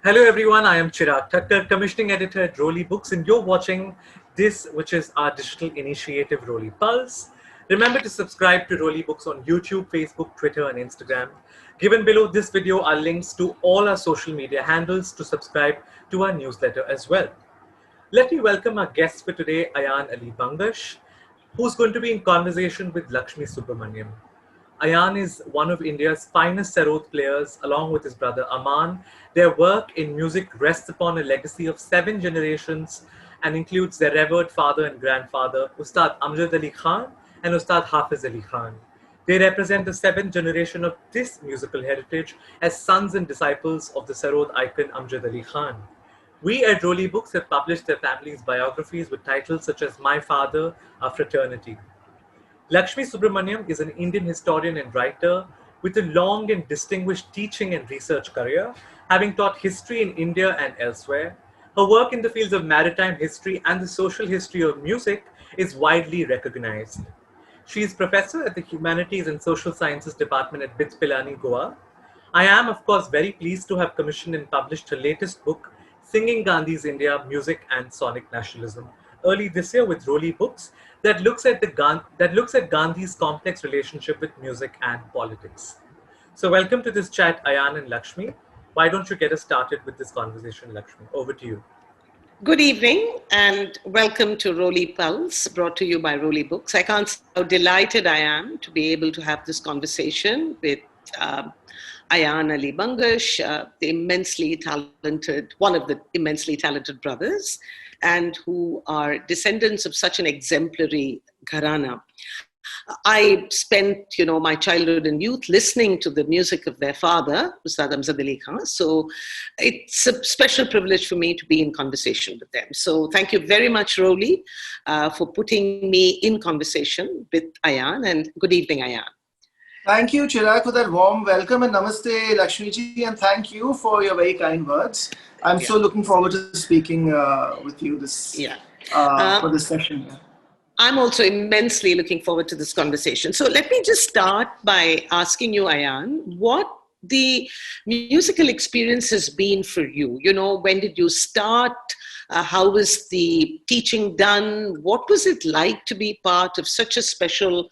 Hello everyone, I am Chirag Thakkar, commissioning editor at Roli Books, and you're watching this, which is our digital initiative, Roli Pulse. Remember to subscribe to Roli Books on YouTube, Facebook, Twitter, and Instagram. Given below this video are links to all our social media handles to subscribe to our newsletter as well. Let me welcome our guest for today, Ayaan Ali Bangash, who's going to be in conversation with Lakshmi Subramanian. Ayaan is one of India's finest Sarod players, along with his brother Amaan. Their work in music rests upon a legacy of 7 generations and includes their revered father and grandfather, Ustad Amjad Ali Khan and Ustad Hafiz Ali Khan. They represent the 7th generation of this musical heritage as sons and disciples of the Sarod icon Amjad Ali Khan. We at Roli Books have published their families' biographies with titles such as My Father, A Fraternity. Lakshmi Subramanian is an Indian historian and writer with a long and distinguished teaching and research career, having taught history in India and elsewhere. Her work in the fields of maritime history and the social history of music is widely recognized. She is professor at the Humanities and Social Sciences Department at BITS Pilani, Goa. I am, of course, very pleased to have commissioned and published her latest book, Singing Gandhi's India, Music and Sonic Nationalism, early this year with Roli Books, that looks at Gandhi's complex relationship with music and politics. So, welcome to this chat, Ayaan and Lakshmi. Why don't you get us started with this conversation, Lakshmi? Over to you. Good evening and welcome to Roli Pulse, brought to you by Roli Books. I can't say how delighted I am to be able to have this conversation with Ayaan Ali Bangash, one of the immensely talented brothers, and who are descendants of such an exemplary gharana. I spent, my childhood and youth listening to the music of their father, Ustad Amjad Ali Khan. So it's a special privilege for me to be in conversation with them. So thank you very much, Roli, for putting me in conversation with Ayaan. And good evening, Ayaan. Thank you, Chirag, for that warm welcome, and namaste, Lakshmi ji, and thank you for your very kind words. I'm so looking forward to speaking with you for this session. I'm also immensely looking forward to this conversation. So let me just start by asking you, Ayaan, what the musical experience has been for you. When did you start? How was the teaching done? What was it like to be part of such a special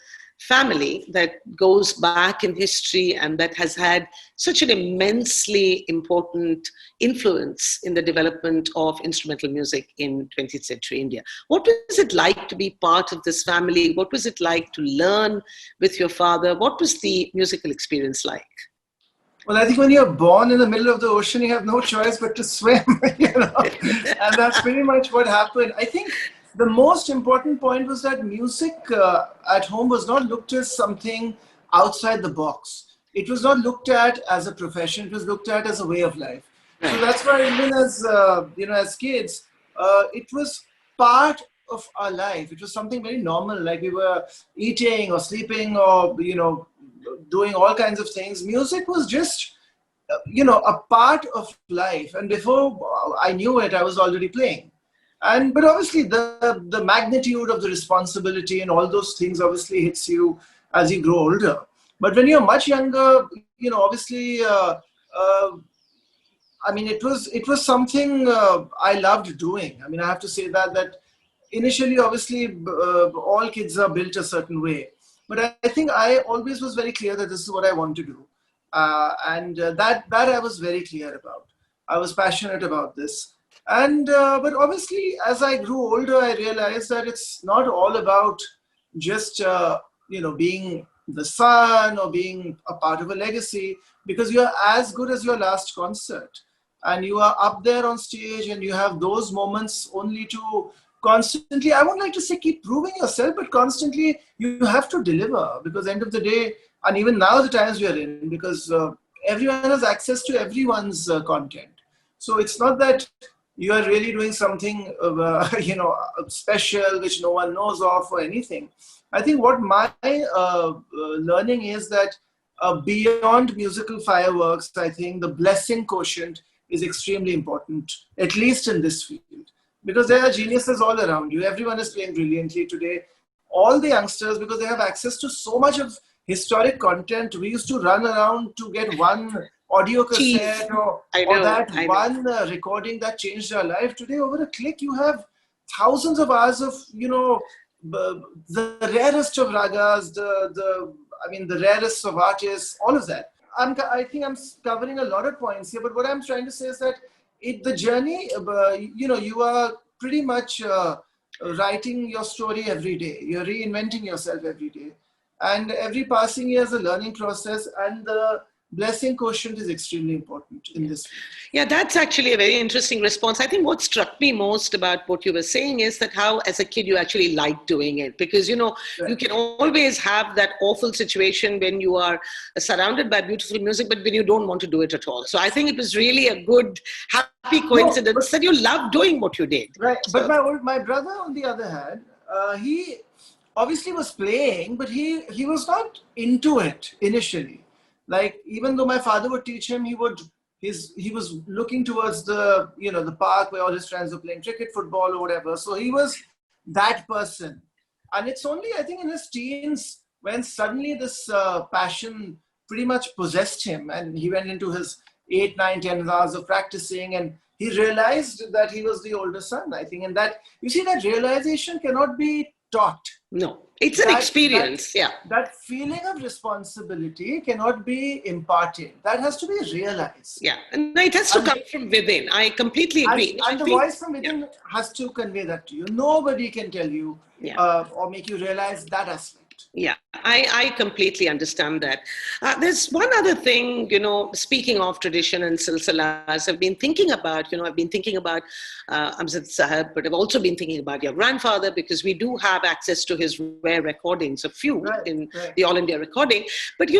family that goes back in history and that has had such an immensely important influence in the development of instrumental music in 20th century India? What was it like to be part of this family? What was it like to learn with your father? What was the musical experience like? Well, I think when you're born in the middle of the ocean, you have no choice but to swim, and that's pretty much what happened. I think the most important point was that music at home was not looked at as something outside the box. It was not looked at as a profession. It was looked at as a way of life. So that's why even as kids, it was part of our life. It was something very normal, like we were eating or sleeping or, doing all kinds of things. Music was just, a part of life. And before I knew it, I was already playing. But obviously the magnitude of the responsibility and all those things obviously hits you as you grow older. But when you're much younger, obviously, it was something I loved doing. I have to say that initially, obviously, all kids are built a certain way. But I think I always was very clear that this is what I want to do. That I was very clear about. I was passionate about this. But obviously, as I grew older, I realized that it's not all about just, being the son or being a part of a legacy, because you're as good as your last concert. And you are up there on stage and you have those moments only to constantly, I won't like to say keep proving yourself, but constantly you have to deliver, because end of the day, and even now the times we are in, because everyone has access to everyone's content. So it's not that you are really doing something, special, which no one knows of or anything. I think what my learning is that beyond musical fireworks, I think the blessing quotient is extremely important, at least in this field. Because there are geniuses all around you. Everyone is playing brilliantly today. All the youngsters, because they have access to so much of historic content. We used to run around to get one audio Cheese. cassette I or know, that I know. one recording that changed our life. Today, over a click, you have thousands of hours of, the rarest of ragas, the rarest of artists, all of that. I think I'm covering a lot of points here, but what I'm trying to say is that the journey, you are pretty much writing your story every day. You're reinventing yourself every day. And every passing year is a learning process, and the blessing quotient is extremely important in this field. Yeah, that's actually a very interesting response. I think what struck me most about what you were saying is that how, as a kid, you actually liked doing it. Because, you can always have that awful situation when you are surrounded by beautiful music, but when you don't want to do it at all. So I think it was really a good, happy coincidence that you loved doing what you did. Right. So, But my brother, on the other hand, he obviously was playing, but he was not into it initially. Like, even though my father would teach him, he was looking towards the park where all his friends were playing cricket, football, or whatever. So he was that person. And it's only, I think, in his teens when suddenly this passion pretty much possessed him, and he went into his 8, 9, 10 hours of practicing, and he realized that he was the older son, I think. And that, you see, that realization cannot be taught. no, it's an experience. That feeling of responsibility cannot be imparted. That has to be realized. Yeah, and it has to come from within. I completely agree. And the voice from within has to convey that to you. Nobody can tell you or make you realize that aspect. Yeah, I completely understand that. There's one other thing, speaking of tradition and silsilas, I've been thinking about Amjad Sahib, but I've also been thinking about your grandfather, because we do have access to his rare recordings, a few in the All India recording. But, we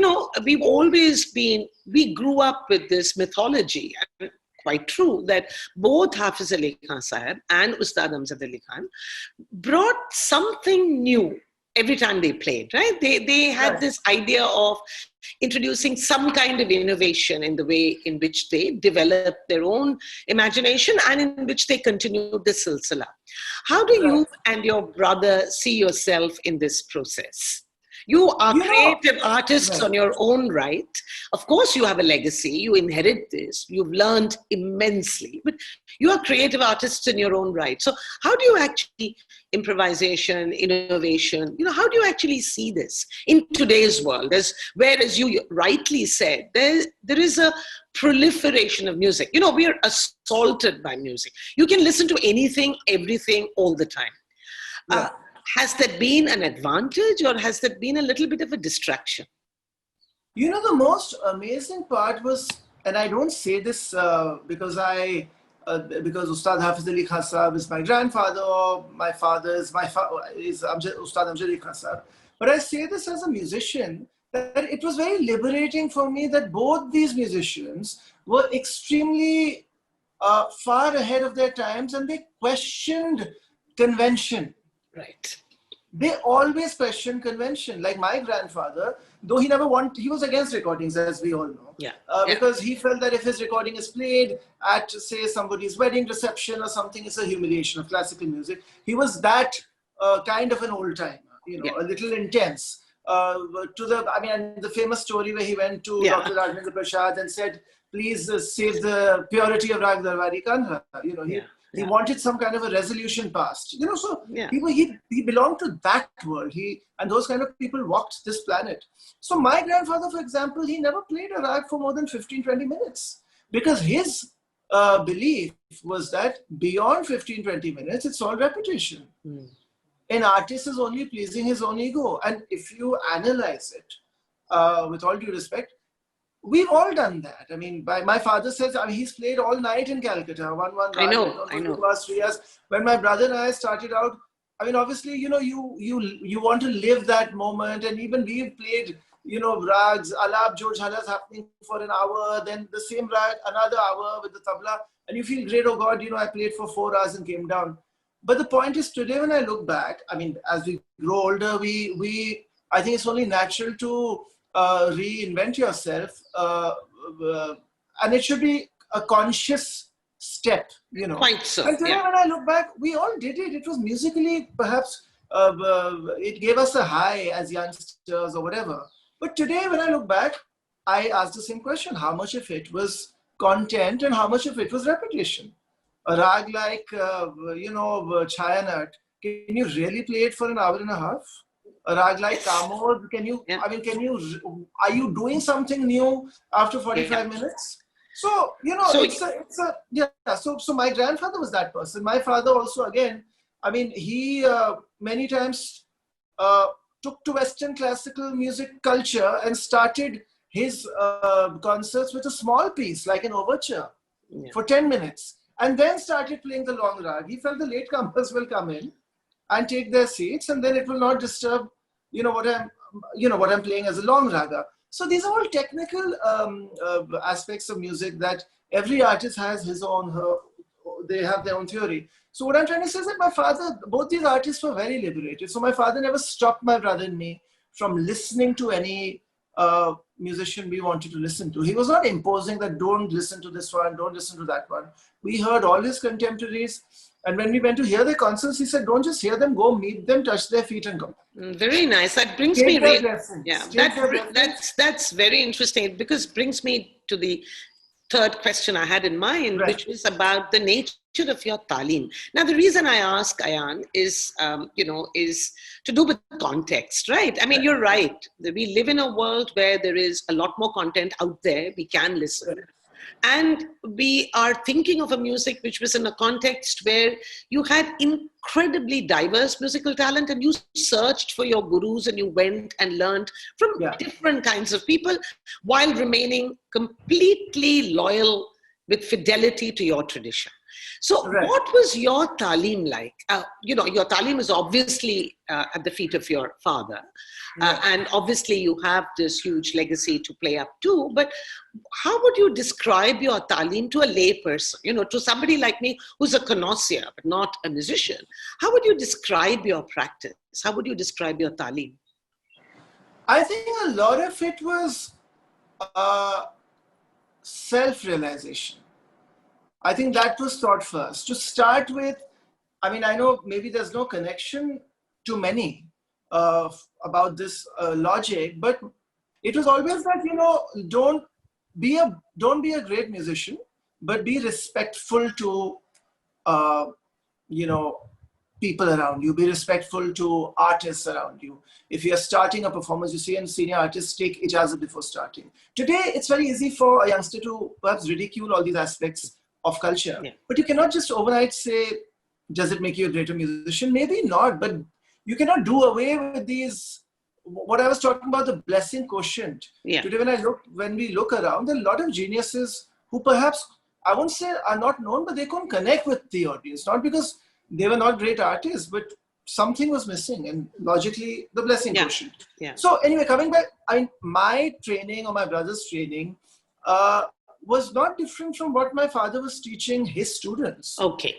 grew up with this mythology. And quite true that both Hafiz Ali Khan Sahib and Ustad Amjad Ali Khan brought something new every time they played, right? They had this idea of introducing some kind of innovation in the way in which they developed their own imagination and in which they continued the silsila. How do you and your brother see yourself in this process? You are creative artists on your own right. Of course, you have a legacy. You inherit this. You've learned immensely. But you are creative artists in your own right. So how do you actually, improvisation, innovation, how do you actually see this in today's world? Whereas you rightly said, there is a proliferation of music. We are assaulted by music. You can listen to anything, everything, all the time. Has that been an advantage, or has that been a little bit of a distraction? The most amazing part was, and I don't say this because Ustad Hafiz Ali Khan Sahib is my grandfather, or my father is Ustad Amjad Ali Khan Sahib, but I say this as a musician, that it was very liberating for me that both these musicians were extremely far ahead of their times, and they questioned convention. Right. They always question convention. Like my grandfather, though he was against recordings, as we all know. Because he felt that if his recording is played at, say, somebody's wedding reception or something, it's a humiliation of classical music. He was that kind of an old timer, a little intense. The famous story where he went to Dr. Rajendra Prasad and said, please save the purity of Rag Darwari Kanha. He wanted some kind of a resolution passed. He belonged to that world. And those kind of people walked this planet. So my grandfather, for example, he never played a rag for more than 15, 20 minutes. Because his belief was that beyond 15, 20 minutes, it's all repetition. An artist is only pleasing his own ego. And if you analyze it, with all due respect, we've all done that. I mean, my father says, he's played all night in Calcutta. I know. The last 3 years. When my brother and I started out, obviously, you want to live that moment. And even we've played, rags, Alap, George Halas happening for an hour, then the same rag, another hour with the tabla. And you feel great, oh God, I played for 4 hours and came down. But the point is, today when I look back, as we grow older, I think it's only natural to reinvent yourself, and it should be a conscious step, Quite so. And today when I look back, we all did it. It was musically, perhaps, it gave us a high as youngsters or whatever. But today when I look back, I asked the same question: how much of it was content and how much of it was repetition? A rag like Chayanat, can you really play it for an hour and a half? A rag like Kamod, can you? Yeah. I mean, are you doing something new after 45 Yeah. minutes? So So yeah. So my grandfather was that person. My father also, again, I mean, he many times uh, took to Western classical music culture and started his concerts with a small piece, like an overture, yeah. for 10 minutes, and then started playing the long rag. He felt the latecomers will come in and take their seats, and then it will not disturb, what I'm playing as a long raga. So these are all technical aspects of music that every artist has his own, they have their own theory. So what I'm trying to say is that my father, both these artists were very liberated. So my father never stopped my brother and me from listening to any musician we wanted to listen to. He was not imposing that don't listen to this one, don't listen to that one. We heard all his contemporaries. And when we went to hear their concerts, he said, don't just hear them, go meet them, touch their feet and go. Very nice. That brings Take me their real. blessings. Yeah, Take their blessings. that's very interesting because brings me to the third question I had in mind, Right. which was about the nature of your talim. Now, the reason I ask Ayaan is, is to do with context, right? I mean, you're right. We live in a world where there is a lot more content out there. We can listen. And we are thinking of a music which was in a context where you had incredibly diverse musical talent and you searched for your gurus and you went and learned from different kinds of people while remaining completely loyal with fidelity to your tradition. So what was your talim like? Your talim is obviously at the feet of your father. And obviously you have this huge legacy to play up to. But how would you describe your talim to a lay person? To somebody like me who's a connoisseur, but not a musician. How would you describe your practice? How would you describe your talim? I think a lot of it was self-realization. I think that was thought first. To start with, I mean, I know maybe there's no connection to many about this logic, but it was always that, don't be a great musician, but be respectful to people around you. Be respectful to artists around you. If you're starting a performance, you see a senior artist take ijazat before starting. Today, it's very easy for a youngster to perhaps ridicule all these aspects of culture. Yeah. But you cannot just overnight say, does it make you a greater musician? Maybe not, but you cannot do away with these, what I was talking about, the blessing quotient. Yeah. Today, when we look around, there are a lot of geniuses who perhaps, I won't say are not known, but they couldn't connect with the audience. Not because they were not great artists, but something was missing, and logically, the blessing quotient. Yeah. So anyway, coming back, my training or my brother's training was not different from what my father was teaching his students. Okay.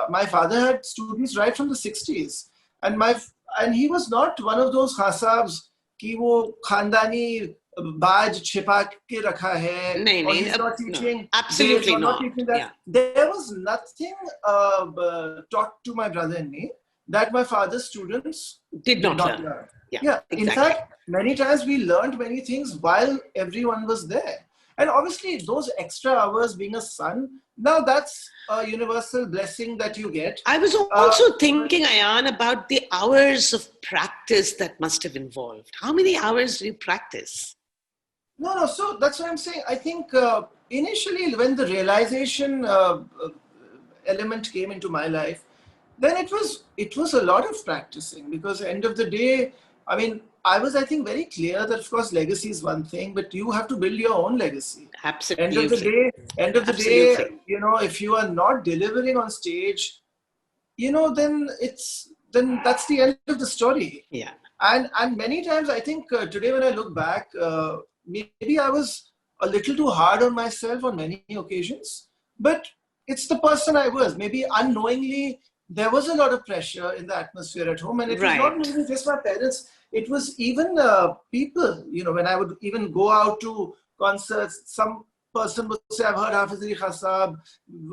My father had students right from the 60s, and he was not one of those khasabs ki wo khandani baaj छिपा के रखा है, or he's not teaching. Absolutely not. Teaching that. Yeah. There was nothing taught to my brother and me that my father's students did not learn. Yeah. Exactly. In fact, many times we learned many things while everyone was there. And obviously, those extra hours being a son, now that's a universal blessing that you get. I was also thinking, Ayaan, about the hours of practice that must have involved. How many hours do you practice? No. So that's what I'm saying. I think initially when the realization element came into my life, then it was a lot of practicing, because at the end of the day, I mean, I think very clear that of course legacy is one thing, but you have to build your own legacy. Absolutely. End of the day, if you are not delivering on stage, then that's the end of the story. Yeah. And many times I think today when I look back, maybe I was a little too hard on myself on many occasions, but it's the person I was. Maybe unknowingly, there was a lot of pressure in the atmosphere at home, and it was not maybe just my parents. It was even people, when I would even go out to concerts, some person would say, I've heard Hafiz Ali Khasab,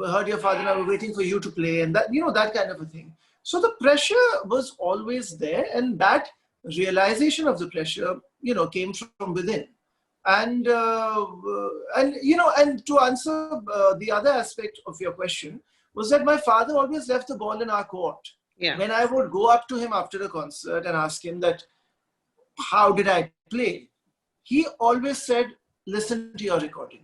heard your father, I was waiting for you to play, and that, that kind of a thing. So the pressure was always there, and that realization of the pressure, came from within. And and to answer the other aspect of your question was that my father always left the ball in our court. Yeah. When I would go up to him after the concert and ask him that, how did I play? He always said, listen to your recording.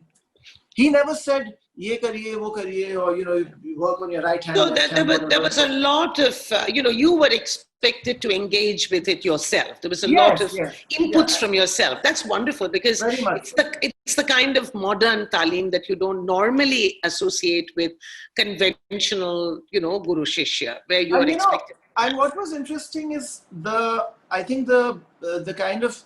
He never said, ye kariye, wo kariye, or, you work on your right hand. So there was a lot of, you were expected to engage with it yourself. There was a lot of inputs from yourself. That's wonderful, because it's the kind of modern talim that you don't normally associate with conventional, guru shishya, where you are expected. And what was interesting is I think the kind of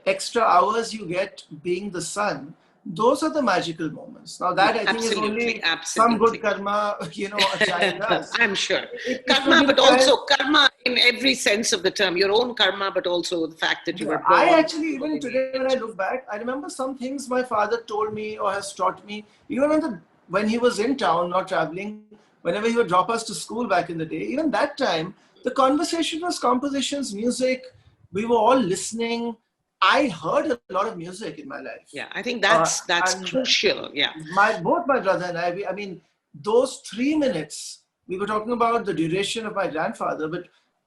extra hours you get being the son. Those are the magical moments. Now that I think is only some good karma, a child does. I'm sure. Karma, but also karma in every sense of the term. Your own karma, but also the fact that you were born. I actually, even today when I look back, I remember some things my father told me or has taught me. Even when he was in town, not traveling, whenever he would drop us to school back in the day, even that time, the conversation was compositions, music. We were all listening. I heard a lot of music in my life. Yeah, I think that's crucial. Yeah, both my brother and I mean, those 3 minutes, we were talking about the duration of my grandfather, but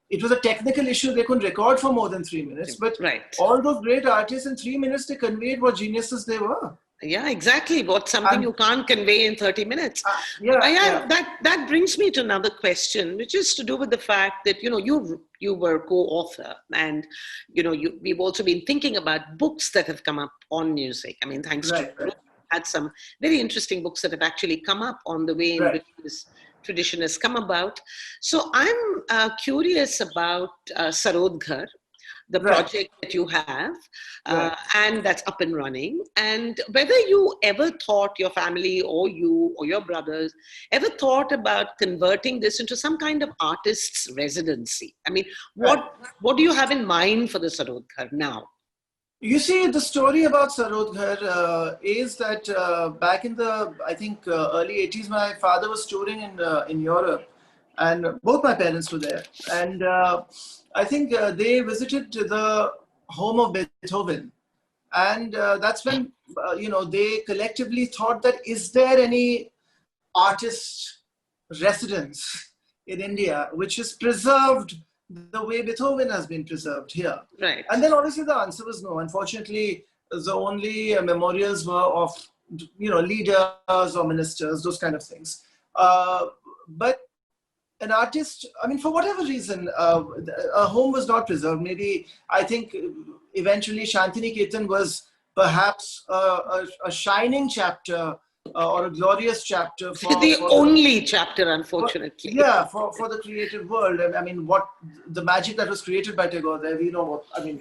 it was a technical issue. They couldn't record for more than 3 minutes. But all those great artists in 3 minutes, they conveyed what geniuses they were. Yeah, exactly. What's something you can't convey in 30 minutes. That brings me to another question, which is to do with the fact that, you were co-author, and, we've also been thinking about books that have come up on music. I mean, thanks to you, had some very interesting books that have actually come up on the way in which this tradition has come about. So I'm curious about Sarod, the project that you have, and that's up and running, and whether you ever thought, your family or you or your brothers ever thought about converting this into some kind of artist's residency. I mean, what do you have in mind for the Sarod Ghar now? You see, the story about Sarod Ghar is that back in the, I think, early 80s, my father was touring in Europe, and both my parents were there. And I think they visited the home of Beethoven. And that's when, they collectively thought that, is there any artist residence in India which is preserved the way Beethoven has been preserved here? Right. And then obviously the answer was no. Unfortunately, the only memorials were of, leaders or ministers, those kind of things. But an artist, I mean, for whatever reason, a home was not preserved. Maybe, I think, eventually Shantiniketan was perhaps a shining chapter or a glorious chapter. For the only chapter, unfortunately. For the creative world. I mean, what the magic that was created by Tagore there, we know what, I mean,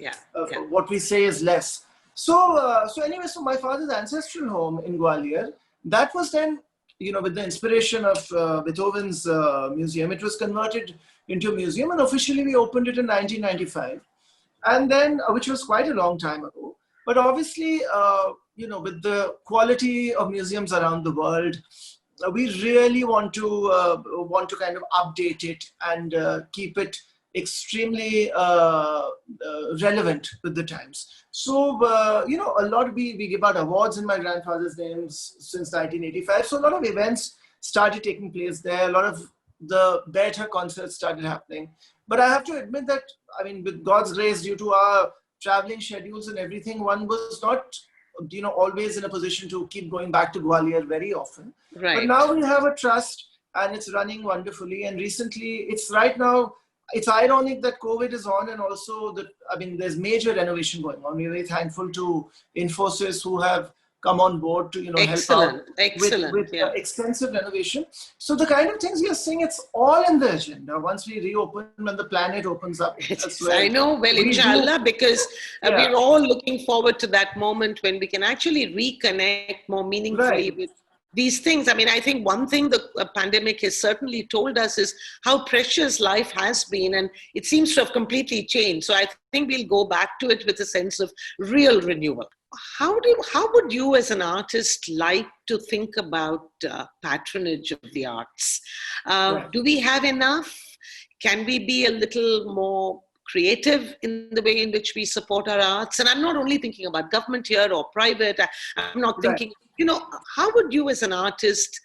what we say is less. So anyway, so my father's ancestral home in Gwalior, that was then, with the inspiration of Beethoven's museum, it was converted into a museum, and officially we opened it in 1995. And then, which was quite a long time ago. But obviously, with the quality of museums around the world, we really want to kind of update it and keep it extremely relevant with the times. So, a lot we give out awards in my grandfather's names since 1985. So a lot of events started taking place there. A lot of the better concerts started happening. But I have to admit that, I mean, with God's grace, due to our traveling schedules and everything, one was not, always in a position to keep going back to Gwalior very often. Right. But now we have a trust and it's running wonderfully. And recently, it's ironic that COVID is on, and also that, I mean, there's major renovation going on. We're very thankful to Infosys who have come on board to, help out with extensive renovation. So the kind of things we are seeing, it's all in the agenda. Once we reopen, when the planet opens up. I know, well, inshallah, because we're all looking forward to that moment when we can actually reconnect more meaningfully with these things. I mean, I think one thing the pandemic has certainly told us is how precious life has been, and it seems to have completely changed. So I think we'll go back to it with a sense of real renewal. How would you as an artist like to think about patronage of the arts? Do we have enough? Can we be a little more creative in the way in which we support our arts? And I'm not only thinking about government here or private. I'm not Right. thinking, how would you as an artist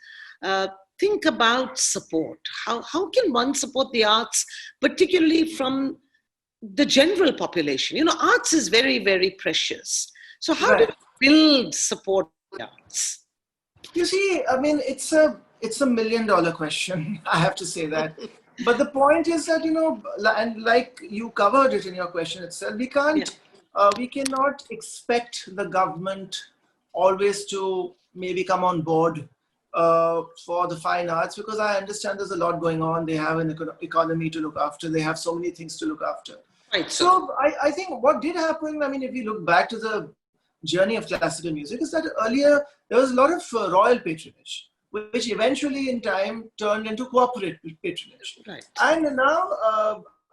think about support? How can one support the arts, particularly from the general population? Arts is very, very precious. So how do Right. you build support for the arts? You see, I mean, it's a $1 million question. I have to say that. But the point is that, and like you covered it in your question itself, we cannot expect the government always to maybe come on board for the fine arts, because I understand there's a lot going on. They have an economy to look after. They have so many things to look after. Right. So I think what did happen, I mean, if you look back to the journey of classical music, is that earlier there was a lot of royal patronage, which eventually in time turned into corporate patronage. Right. And now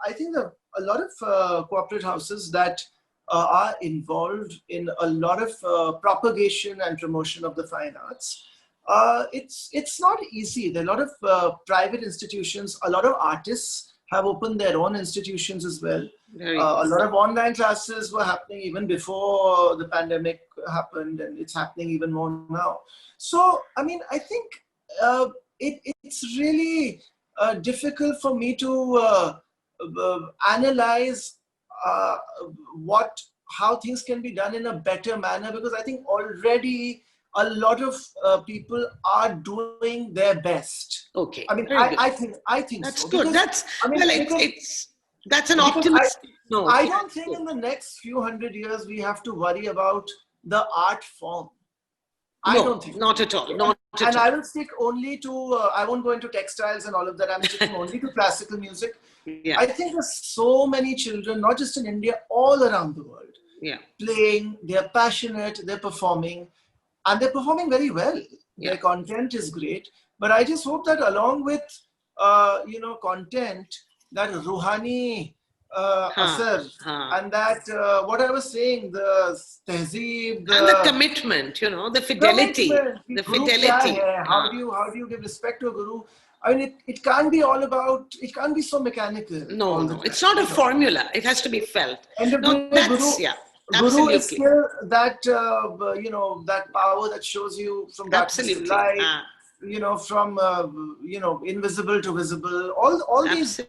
I think a lot of corporate houses that are involved in a lot of propagation and promotion of the fine arts. It's not easy. There are a lot of private institutions, a lot of artists have opened their own institutions as well. A lot of online classes were happening even before the pandemic happened, and it's happening even more now. So, I mean, I think it's really difficult for me to analyze how things can be done in a better manner, because I think already a lot of people are doing their best. Okay. I mean, I think that's so. good. Because, That's an optimistic note. I don't think in the next few hundred years we have to worry about the art form. I don't think. Not at all. And I will stick only to, I won't go into textiles and all of that. I'm sticking only to classical music. Yeah. I think there's so many children, not just in India, all around the world, playing, they're passionate, they're performing, and they're performing very well. Their content is great. But I just hope that along with, content, that Ruhani asar, and that, what I was saying, the tehzeeb, and the commitment, the fidelity. The fidelity. How do you give respect to a guru? I mean, it can't be all about, it can't be so mechanical. No, it's not a formula. It has to be felt. And the Guru is still that, that power that shows you from darkness to light, from, invisible to visible, all these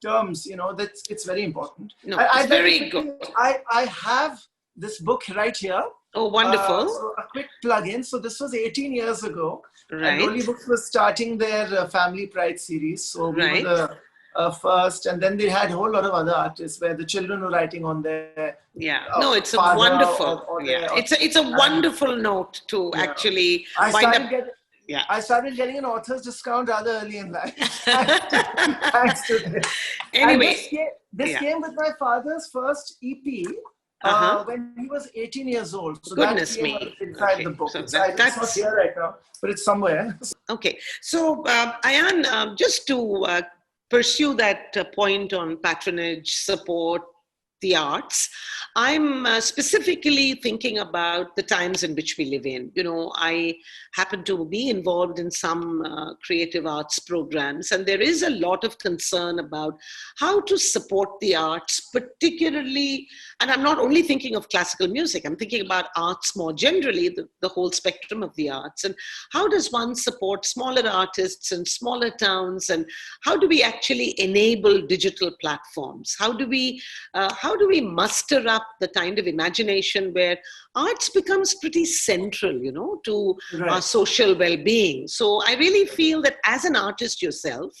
terms, it's very important. No, it's very good. I have this book right here. Oh, wonderful. So a quick plug-in. So this was 18 years ago. Right. And Roli Books was starting their Family Pride series. So we were the first. And then they had a whole lot of other artists where the children were writing on their it's a wonderful. It's a wonderful note to actually I started getting an author's discount rather early in life. Thanks to this. Anyway. This came with my father's first EP. When he was 18 years old. So goodness that me. Inside the book. So it's not here right now, but it's somewhere. Okay. So, Ayaan, just to pursue that point on patronage, support, the arts, I'm specifically thinking about the times in which we live in. I happen to be involved in some creative arts programs, and there is a lot of concern about how to support the arts, particularly, and I'm not only thinking of classical music, I'm thinking about arts more generally, the whole spectrum of the arts, and how does one support smaller artists in smaller towns, and how do we actually enable digital platforms? How do we muster up the kind of imagination where arts becomes pretty central, to our social well-being? So I really feel that as an artist yourself,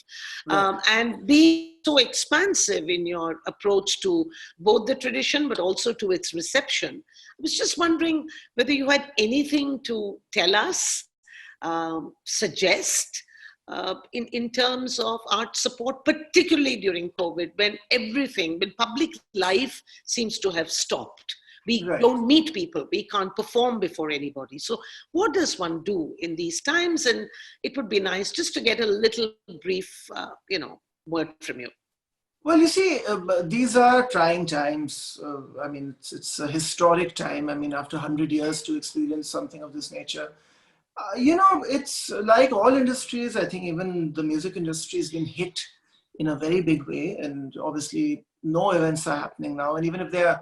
and being so expansive in your approach to both the tradition but also to its reception, I was just wondering whether you had anything to tell us, suggest, in terms of art support, particularly during COVID, when public life seems to have stopped. We don't meet people. We can't perform before anybody. So what does one do in these times? And it would be nice just to get a little brief, word from you. Well, you see, these are trying times. I mean, it's a historic time. I mean, after 100 years to experience something of this nature. It's like all industries. I think even the music industry has been hit in a very big way. And obviously, no events are happening now. And even if they're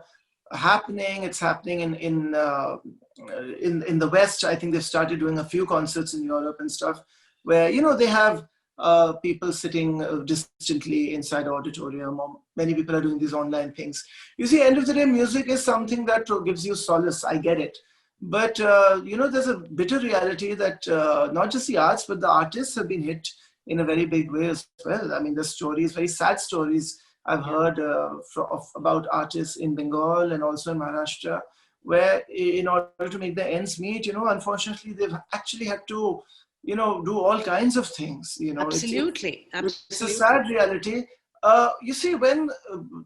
happening, it's happening in the West. I think they've started doing a few concerts in Europe and stuff, where, you know, they have people sitting distantly inside the auditorium, or many people are doing these online things. You see, end of the day, music is something that gives you solace. I get it. But, you know, there's a bitter reality that not just the arts, but the artists have been hit in a very big way as well. I mean, the stories, very sad stories I've heard about artists in Bengal and also in Maharashtra, where in order to make their ends meet, you know, unfortunately, they've actually had to, you know, do all kinds of things. You know, Absolutely. It's a sad reality. You see, when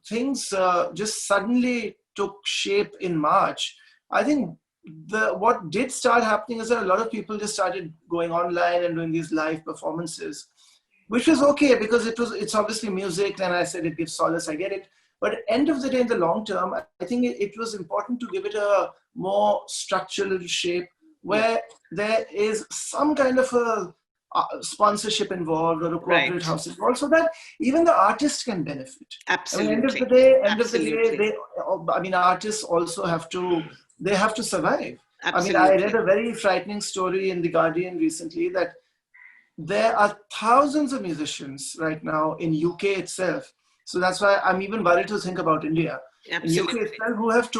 things just suddenly took shape in March, I think what did start happening is that a lot of people just started going online and doing these live performances, which was okay because it's obviously music, and I said it gives solace, I get it. But at the end of the day, in the long term, I think it was important to give it a more structural shape where there is some kind of a sponsorship involved or a corporate house involved, so that even the artist can benefit. Absolutely. I mean, end of the day, I mean, artists also have to survive. Absolutely. I mean, I read a very frightening story in The Guardian recently that there are thousands of musicians right now in UK itself. So that's why I'm even worried to think about India. Absolutely. In UK itself, who have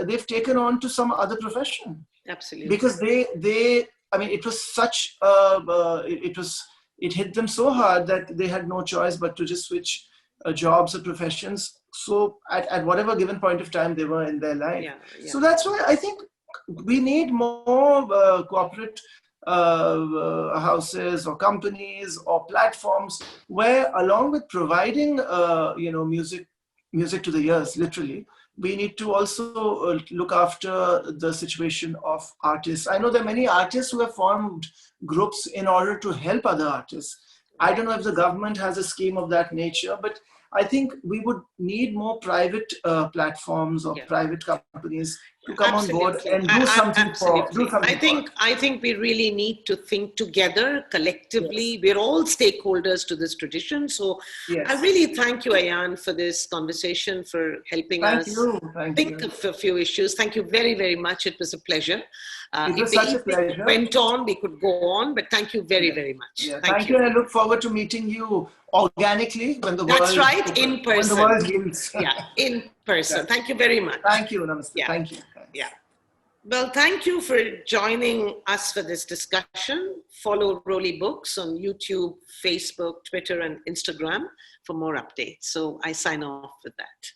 they've taken on to some other profession. Absolutely. Because I mean, it was such, it hit them so hard that they had no choice but to just switch jobs or professions. So at whatever given point of time they were in their life. So that's why I think we need more corporate houses or companies or platforms where, along with providing you know, music to the ears, literally, we need to also look after the situation of artists. I know there are many artists who have formed groups in order to help other artists. I don't know if the government has a scheme of that nature, but I think we would need more private platforms or private companies to come on board and do something I think we really need to think together collectively. We're all stakeholders to this tradition. So I really thank you, Ayaan, for this conversation, for helping us think of a few issues. Thank you very, very much. It was a pleasure. It was such a pleasure. Went on, we could go on, but thank you very, very much. Thank you. And I look forward to meeting you organically when the That's right, in person. When the world heals. In person. Thank you very much. Thank you. Namaste. Thank you. Yeah. Well, thank you for joining us for this discussion. Follow Roli Books on YouTube, Facebook, Twitter, and Instagram for more updates. So I sign off with that.